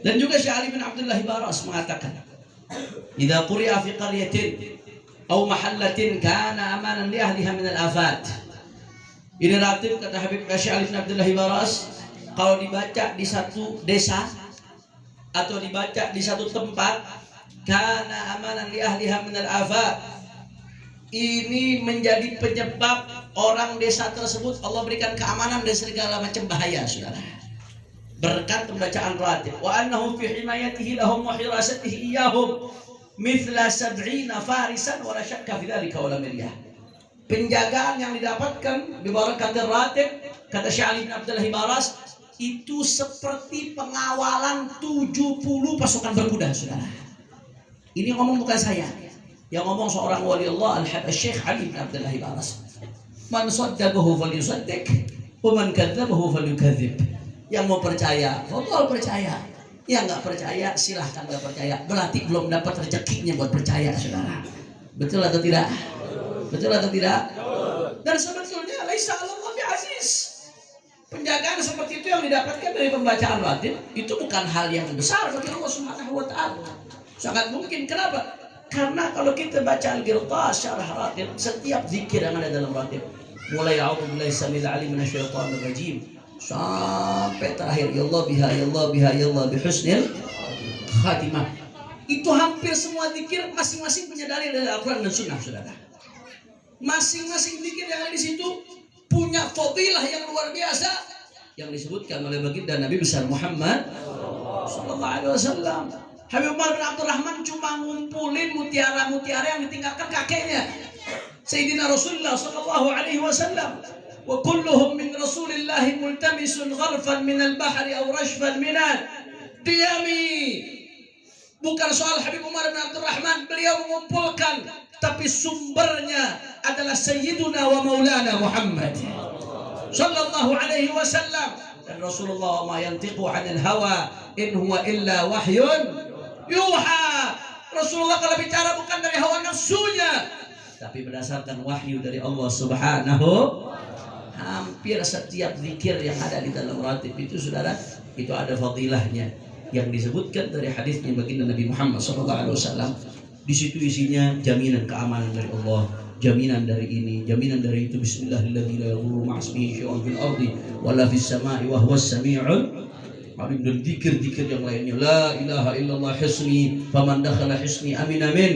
B: Dan juga Syekh Ali bin Abdullah Baras mengatakan, "Idza quri'a fi qaryatin aw mahallatin kana amanan li ahliha min al-afat." Ini ratib, kata Habib Syekh Ali bin Abdullah Baras, kalau dibaca di satu desa atau dibaca di satu tempat, kana amanan li ahliha min al-afat, ini menjadi penyebab orang desa tersebut Allah berikan keamanan dari segala macam bahaya, Saudara, berkat pembacaan ratib. Wa annahum fi himayatihi lahum wa hirasatihi iyahum mithla 70 farisan wa la syakka fi dzalika wa la miryah. Penjagaan yang didapatkan di barakatir ratib, kata Syekh Ali bin Abdullah Baras, itu seperti pengawalan 70 pasukan berkuda, Saudara. Ini ngomong bukan saya, yang ngomong seorang wali Allah, Al-Syekh Ali bin Abdullah Baras. Man saddaqahu falyusaddiq wa man kadzdzabahu falyukadzdzib. Yang mau percaya, betul percaya. Yang nggak percaya, silahkan nggak percaya. Berarti belum dapat rezekinya buat percaya, Saudara. Betul atau tidak? Betul atau tidak? Dan sebetulnya laisa 'alallahi bi'aziz. Penjagaan seperti itu yang didapatkan dari pembacaan ratib itu bukan hal yang besar bagi Allah Subhanahu wa Ta'ala. Sangat mungkin. Kenapa? Karena kalau kita baca Al-Ghirtas syarah ratib, setiap zikir yang ada dalam ratib, mulai a'udzubillahi samil alim minasyaitonir rajim sampai terakhir ya Allah biha ya Allah biha ya Allah bihusnil khatimah, itu hampir semua zikir masing-masing punya dalil dari Al-Quran dan Sunnah, Saudara. Masing-masing zikir yang ada di situ punya fadilah yang luar biasa yang disebutkan oleh baginda Nabi besar Muhammad sallallahu alaihi wasallam. Habib Umar bin Abdurrahman cuma ngumpulin mutiara-mutiara yang ditinggalkan kakeknya Sayyidina Rasulullah sallallahu alaihi wasallam. Wa kulluhum min Rasulillah multamisun gharfan min al-bahri aw rashfan min al-diyami. Bukan soal Habib Umar bin Abdurrahman, beliau mengumpulkan, tapi sumbernya adalah Sayyiduna wa Maulana Muhammad sallallahu alaihi wasallam. Dan Rasulullah ma yantiqu 'anil hawa in huwa illa wahyun yuha. Rasulullah kalau bicara bukan dari hawa nafsunya, tapi berdasarkan wahyu dari Allah Subhanahu. Hampir setiap zikir yang ada di dalam ratib itu, Saudara, itu ada fadilahnya yang disebutkan dari hadisnya baginda Nabi Muhammad SAW. Di situ isinya jaminan keamanan dari Allah, jaminan dari ini, jaminan dari itu. Bismillahirrahmanirrahim. La yadurru ma'asmihi syai'un fil ardi wala fis sama'i wa huwas sami'ul
A: alim dan zikir-zikir yang lainnya. La ilaha illallah hisni, faman dakhala hisni amin amin.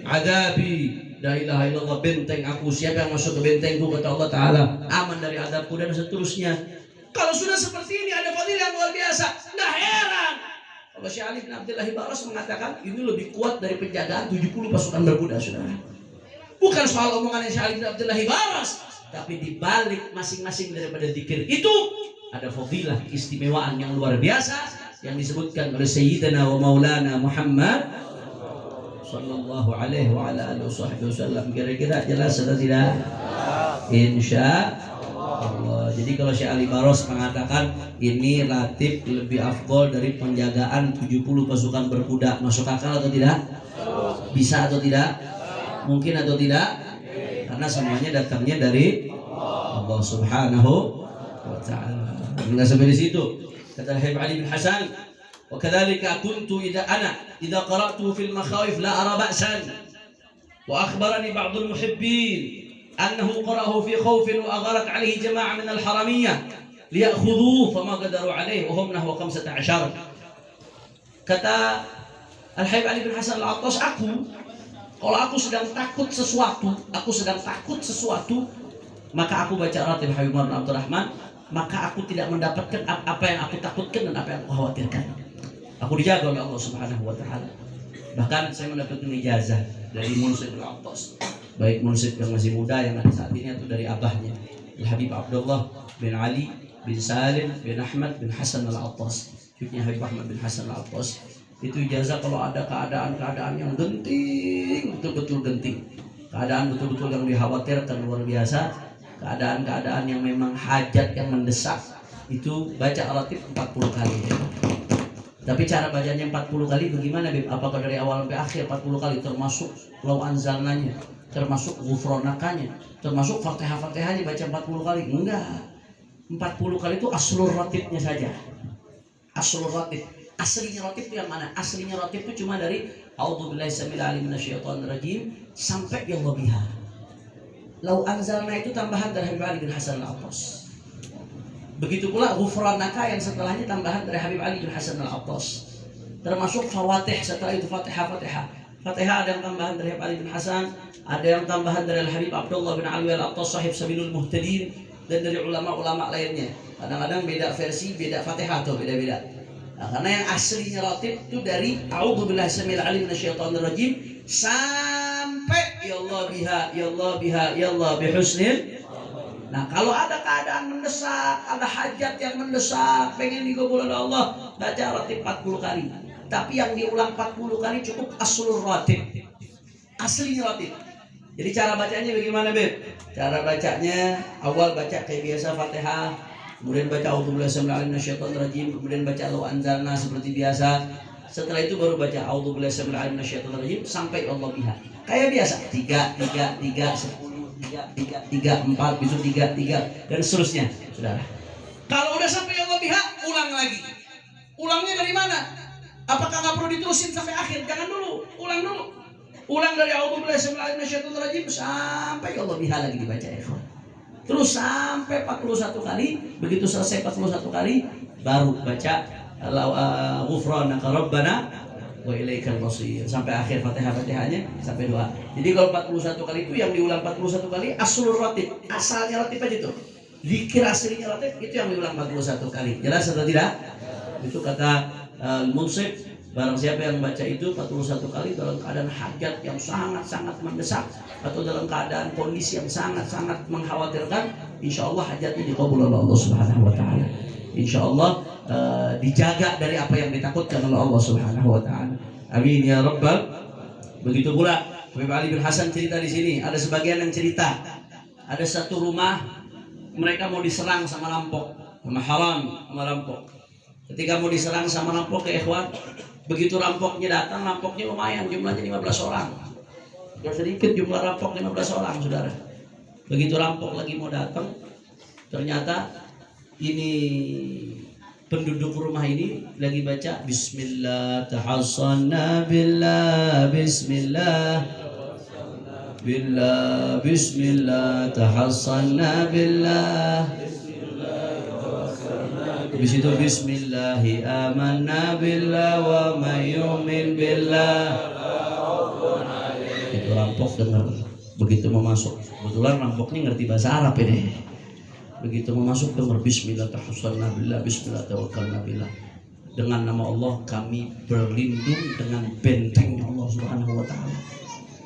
A: Adabi, la ilaha illallah benteng aku, siapa yang masuk ke bentengku kata Allah Ta'ala aman dari adabku, dan seterusnya. Kalau sudah seperti ini ada fadilah yang luar biasa, nggak heran kalau Syekh Ali bin Abdullah Baras mengatakan ini lebih kuat dari penjagaan 70 pasukan berkuda, saudara. Bukan soal omongan Syekh Ali bin Abdullah Baras, tapi di balik masing-masing daripada zikir itu ada fadilah keistimewaan yang luar biasa yang disebutkan oleh Sayyidina wa Maulana Muhammad sallallahu alaihi wa ala alihi wasallam. Kira-kira jelas atau tidak? Insya Allah. Jadi kalau Syekh Ali Baros mengatakan ini relatif lebih afdol dari penjagaan 70 pasukan berkuda, masuk akal atau tidak? Bisa atau tidak? Mungkin atau tidak? Karena semuanya datangnya dari Allah Subhanahu wa Ta'ala. Enggak sampai di situ. Kata Habib Ali bin Hasan, wa kadzalika kuntu idza qara'tu fil makhawif la ara ba'san. Wa akhbarani ba'dul muhibbin annahu qara'ahu fi khawfin wa agharat 'alayhi jama'ah min al-haramiyyah liya'khudhuhu fama qadaru 'alayhi wa hum nahwa 15. Kata Al-Habib Ali bin Hasan Al-Attas, kalau aku sedang takut sesuatu, maka aku baca Ratib Habib Umar bin Abdurrahman, maka aku tidak mendapatkan apa yang aku takutkan dan apa yang aku khawatirkan. Aku dijaga oleh Allah Subhanahu wa Ta'ala. Bahkan saya mendapatkan ijazah dari Munsyid Al-Attas, baik Munsyid yang masih muda yang ada saat ini atau dari abahnya, Al-Habib Abdullah bin Ali bin Salim bin Ahmad bin Hasan Al-Attas, cucunya Habib Ahmad bin Hasan Al-Attas. Itu ijazah kalau ada keadaan-keadaan yang genting, betul-betul genting, keadaan betul-betul yang dikhawatirkan luar biasa, keadaan-keadaan yang memang hajat yang mendesak, itu baca Ratib 40 kali. Tapi cara bacanya 40 kali bagaimana, Bib? Apakah dari awal sampai akhir 40 kali, termasuk law anzalnanya, termasuk ghufranakanya, termasuk Fatihah-Fatihahnya baca 40 kali? Enggak. 40 kali itu aslur Ratibnya saja. Aslur Ratib. Aslinya Ratib itu yang mana? Aslinya Ratib itu cuma dari A'udzubillahi samil alim minasyaitonir rajim sampai ya Allah biha. Lau anzalna itu tambahan dari Habib Ali bin Hasan Al-Attas. Begitu pula ghufranaka yang setelahnya tambahan dari Habib Ali bin Hasan Al-Attas. Termasuk fawatih, setelah itu Fatihah. Fatihah ada yang tambahan dari Habib Ali bin Hasan, ada yang tambahan dari Al-Habib Abdullah bin Ali Al-Attas sahib Sabilul Muhtadin, dan dari ulama-ulama lainnya. Kadang-kadang beda versi, beda Fatihah tuh, beda-beda. Nah, karena yang aslinya Ratib itu dari A'udzubillahi samil alim minasyaitonir rajim sampai ya Allah biha, ya Allah biha, ya Allah bihusnil. Nah, kalau ada keadaan mendesak, ada hajat yang mendesak, pengen dikabul oleh Allah, baca Ratib 40 kali. Tapi yang diulang 40 kali cukup aslur Ratib. Aslinya Ratib. Jadi cara bacanya bagaimana, Beb? Cara bacanya awal baca kayak biasa Fatihah, kemudian baca A'udzubillahi minasyaitonir rajim, kemudian baca Law Anzalna seperti biasa. Setelah itu baru baca A'udzubillahi minasyaitonir rajim sampai Allah biha. Kayak biasa, 3, 10, 3, 4, besok 3, dan seterusnya, Saudara. Kalau udah sampai Allah biha, ulang lagi. Ulangnya dari mana? Apakah nggak perlu diterusin sampai akhir? Jangan dulu, ulang dulu. Ulang dari A'udzubillahi minasyaitonir rajim sampai Allah biha lagi dibaca, ya. Terus sampai 41 kali. Begitu selesai 41 kali baru baca ghufranaka rabbana wa ilaikal masir sampai akhir Fatihahnya sampai doa. Jadi kalau 41 kali itu yang diulang 41 kali aslur Ratib, asalnya Ratib aja tuh. Zikir aslinya Ratib itu yang diulang 41 kali. Jelas atau tidak? Itu kata Munsyid, barang siapa yang baca itu 41 kali dalam keadaan hajat yang sangat-sangat mendesak atau dalam keadaan kondisi yang sangat-sangat mengkhawatirkan, insya Allah hajatnya dikabul oleh Allah Subhanahu wa Ta'ala. Insya Allah dijaga dari apa yang ditakutkan oleh Allah Subhanahu wa Ta'ala. Amin ya Rabbal. Begitu pula Habib Ali bin Hasan cerita di sini. Ada sebagian yang cerita, ada satu rumah mereka mau diserang sama rampok, sama haram, sama rampok. Ketika mau diserang sama rampok, ke ikhwan, begitu rampoknya datang, rampoknya lumayan, jumlahnya 15 orang. Gak sedikit jumlah rampok, 15 orang, Saudara. Begitu rampok lagi mau datang, ternyata ini penduduk rumah ini lagi baca Bismillah tahassanna billah, Bismillah billah, Bismillah tahassanna billah, Habis itu bismillahi amanna billah wa may yu'min billah. Itu rampok dengar. Begitu mau masuk, kebetulan rampoknya ngerti bahasa Arab ini. Begitu mau masuk dengar bismillah tahassalna billah, bismillah tawakkalna billah. Dengan nama Allah kami berlindung dengan bentengnya Allah Subhanahu wa taala.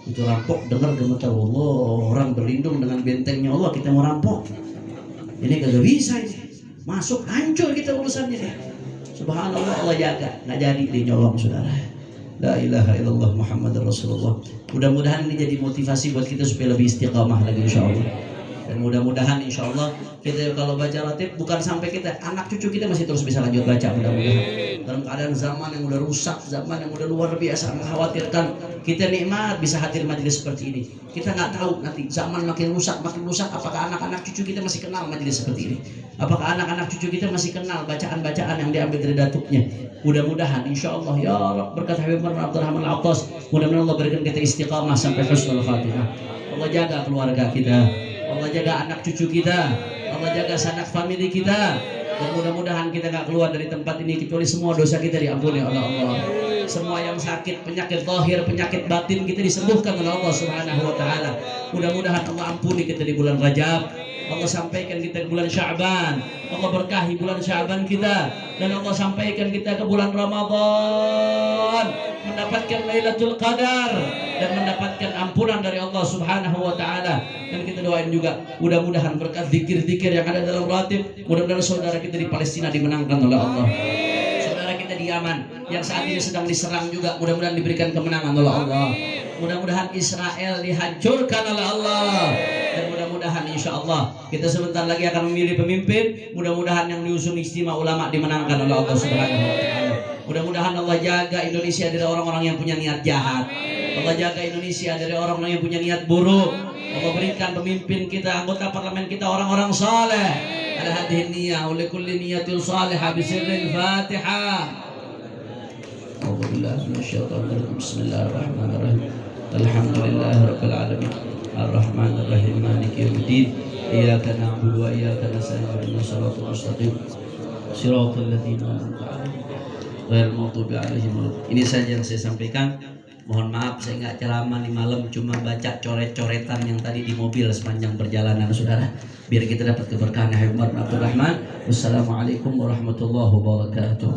A: Itu rampok dengar gemetar, Allah, orang berlindung dengan bentengnya Allah, kita mau rampok. Ini kagak bisa ini. Masuk hancur kita urusannya nih. Subhanallah, Allah jaga, nggak jadi dia nyolong saudara. La ilaha illallah Muhammad Rasulullah. Mudah-mudahan ini jadi motivasi buat kita supaya lebih istiqamah lagi insyaallah. Dan mudah-mudahan insyaallah kita kalau baca ratib bukan sampai kita, anak cucu kita masih terus bisa lanjut baca mudah-mudahan. Dalam keadaan zaman yang udah rusak, zaman yang udah luar biasa mengkhawatirkan, kita nikmat bisa hadir majelis seperti ini. Kita nggak tahu nanti zaman makin rusak, apakah anak-anak cucu kita masih kenal majelis seperti ini? Apakah anak-anak cucu kita masih kenal bacaan-bacaan yang diambil dari datuknya? Mudah-mudahan insyaallah ya Rabb berkat Habib Abdurrahman Al-Attas, mudah-mudahan Allah berikan kita istiqamah sampai husnul khatimah. Allah jaga keluarga kita, Allah jaga anak cucu kita, Allah jaga sanak famili kita, dan mudah-mudahan kita nggak keluar dari tempat ini kecuali semua dosa kita diampuni oleh Allah. Semua yang sakit, penyakit zahir, penyakit batin kita disembuhkan oleh Allah Subhanahu wa taala. Mudah-mudahan Allah ampuni kita di bulan Rajab. Allah sampaikan kita ke bulan Sya'ban. Allah berkahi bulan Sya'ban kita, dan Allah sampaikan kita ke bulan Ramadan, mendapatkan Lailatul Qadar dan mendapatkan ampunan dari Allah Subhanahu wa taala. Dan kita doain juga mudah-mudahan berkat zikir-zikir yang ada dalam ratib, mudah-mudahan saudara kita di Palestina dimenangkan oleh Allah. Saudara kita di Yaman yang saat ini sedang diserang juga mudah-mudahan diberikan kemenangan oleh Allah. Mudah-mudahan Israel dihancurkan oleh Allah. Dan mudah-mudahan insya Allah kita sebentar lagi akan memilih pemimpin. Mudah-mudahan yang diusung istimewa ulama dimenangkan oleh Allah Subhanahu wa taala. Mudah-mudahan Allah jaga Indonesia dari orang-orang yang punya niat jahat. Allah jaga Indonesia dari orang-orang yang punya niat buruk. Allah berikan pemimpin kita, anggota parlemen kita orang-orang saleh. Ala hadhihi niyyah wa likulli niyyatin salihah bi sirril Fatihah. Alhamdulillah minasyaitonir bismillahirrahmanirrahim. Alhamdulillahirabbil alamin. Ar-Rahmanir-Rahim Maliki Yaumiddin. Iyyaka na'budu wa iyyaka nasta'in. Ihdinas siratal mustaqim. Shiratal ladzina an'amta 'alaihim ghairil maghdubi 'alaihim. Ini saja yang saya sampaikan. Mohon maaf saya nggak ceramah di malam, cuma baca coret-coretan yang tadi di mobil sepanjang perjalanan saudara, biar kita dapat keberkahan Habib Abdurrahman. Wassalamualaikum warahmatullahi wabarakatuh.